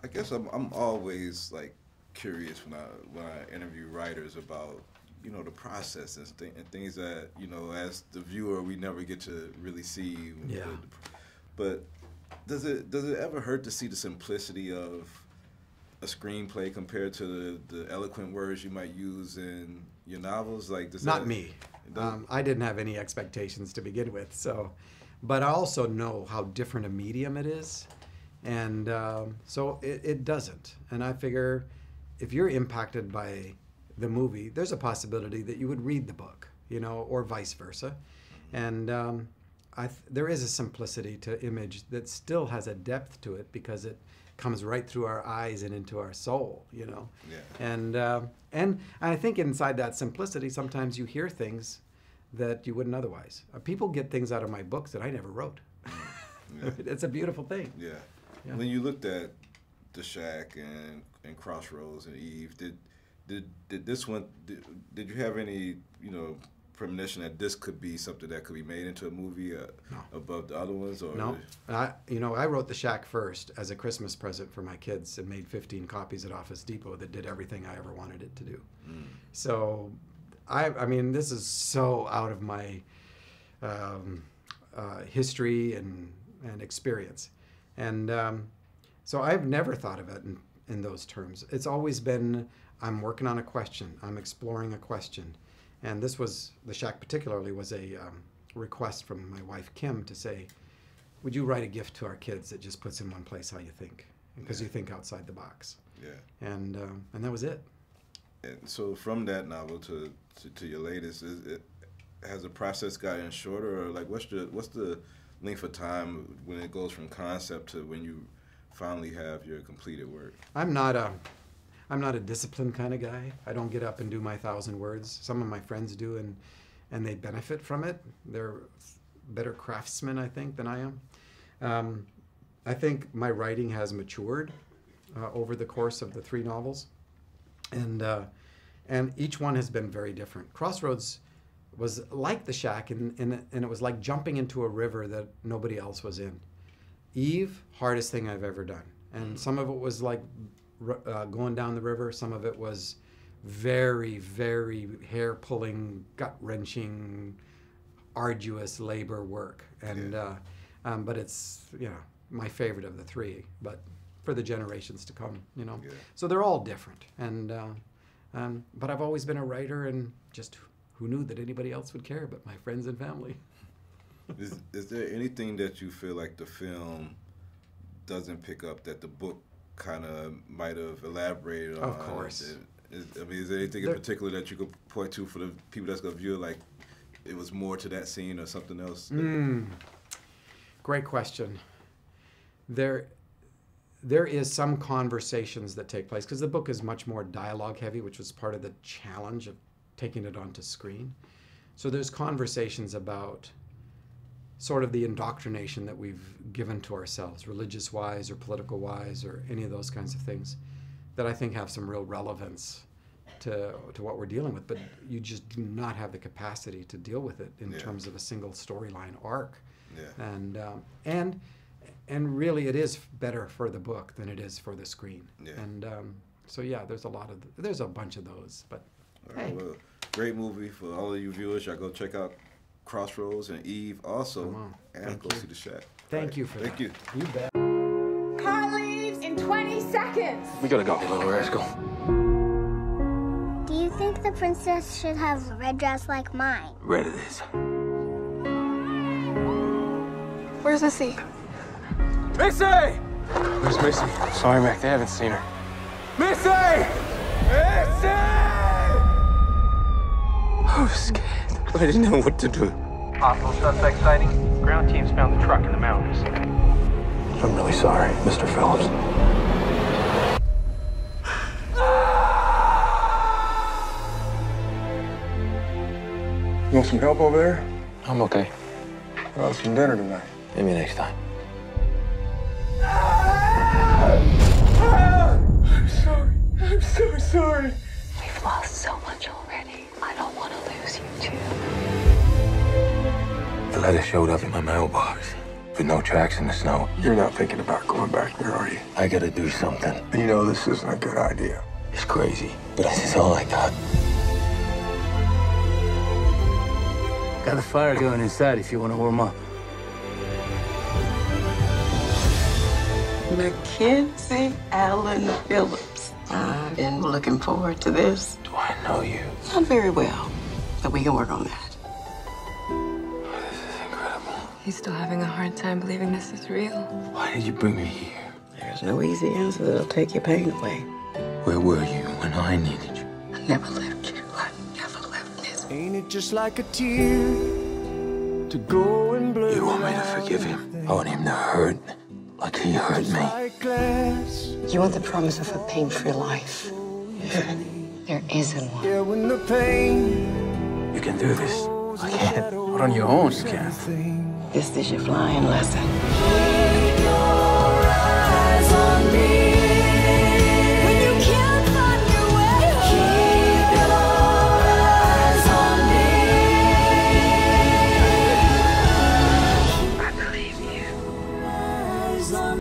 I guess I'm always like curious when I interview writers about the process and things that as the viewer we never get to really see. Yeah. But does it ever hurt to see the simplicity of a screenplay compared to the eloquent words you might use in your novels? Like, Not me. I didn't have any expectations to begin with, but I also know how different a medium it is, and so it doesn't. And I figure if you're impacted by the movie, there's a possibility that you would read the book, or vice versa. And there is a simplicity to image that still has a depth to it because it comes right through our eyes and into our soul, Yeah. And I think inside that simplicity, sometimes you hear things that you wouldn't otherwise. People get things out of my books that I never wrote. Yeah. It's a beautiful thing. Yeah. When you looked at TheShack and Crossroads and Eve, did this one? Did you have any premonition that this could be something that could be made into a movie above the other ones? Or no. I wrote TheShack first as a Christmas present for my kids and made 15 copies at Office Depot that did everything I ever wanted it to do. So, I mean, this is so out of my history and experience. And so I've never thought of it in those terms. It's always been, I'm working on a question, I'm exploring a question. And this was, TheShack particularly, was a request from my wife, Kim, to say, would you write a gift to our kids that just puts in one place how you think? Because you think outside the box. Yeah. And that was it. And so from that novel to your latest, has the process gotten shorter? Or like what's the length of time when it goes from concept to when you finally have your completed work? I'm not a disciplined kind of guy. I don't get up and do my 1,000 words. Some of my friends do, and they benefit from it. They're better craftsmen, I think, than I am. I think my writing has matured over the course of the 3 novels, and each one has been very different. Crossroads was like TheShack, and it was like jumping into a river that nobody else was in. Eve, hardest thing I've ever done, and some of it was like going down the river. Some of it was very, very hair-pulling, gut-wrenching, arduous labor work. And but it's my favorite of the 3. But for the generations to come, So they're all different. And but I've always been a writer, and just who knew that anybody else would care but my friends and family. Is there anything that you feel like the film doesn't pick up that the book kind of might have elaborated on? Of course. Is there anything in particular that you could point to for the people that's going to view it, like it was more to that scene or something else? Great question. There is some conversations that take place, because the book is much more dialogue heavy, which was part of the challenge of taking it onto screen. So there's conversations about sort of the indoctrination that we've given to ourselves, religious-wise or political-wise or any of those kinds of things, that I think have some real relevance to what we're dealing with. But you just do not have the capacity to deal with it in terms of a single storyline arc. Yeah. And really, it is better for the book than it is for the screen. Yeah. And so there's a bunch of those. But hey. Well, great movie for all of you viewers. Y'all go check out Crossroads and Eve also, and go see TheShack. Thank you for that. Thank you. You bet. Car leaves in 20 seconds. We gotta go, you little rascal. Do you think the princess should have a red dress like mine? Red it is. Where's Missy? Missy! Where's Missy? Sorry, Mac, they haven't seen her. Missy! Missy! I was scared. I didn't know what to do. Possible suspect sighting. Ground teams found the truck in the mountains. I'm really sorry, Mr. Phillips. You want some help over there? I'm okay. I'll have some dinner tonight. Maybe next time. I'm sorry. I'm so sorry. We've lost so much already. I don't want to lose you, too. The letter showed up in my mailbox. with no tracks in the snow. You're not thinking about going back there, are you? I gotta do something. You know this isn't a good idea. It's crazy, but this is all I got. Got the fire going inside if you want to warm up. Mackenzie Allen Phillips. I've been looking forward to this. Do I know you? Not very well, but we can work on that. This is incredible. He's still having a hard time believing this is real. Why did you bring me here? There's no easy answer that'll take your pain away. Where were you when I needed you? I never left you. I never left this. Ain't it just like a tear to go and blur? You want me to forgive him? I want him to hurt like he hurt me. You want the promise of a pain-free life. There isn't one. Yeah, when the pain You can do this. I can't. Not on your own, you can't. This is your flying lesson.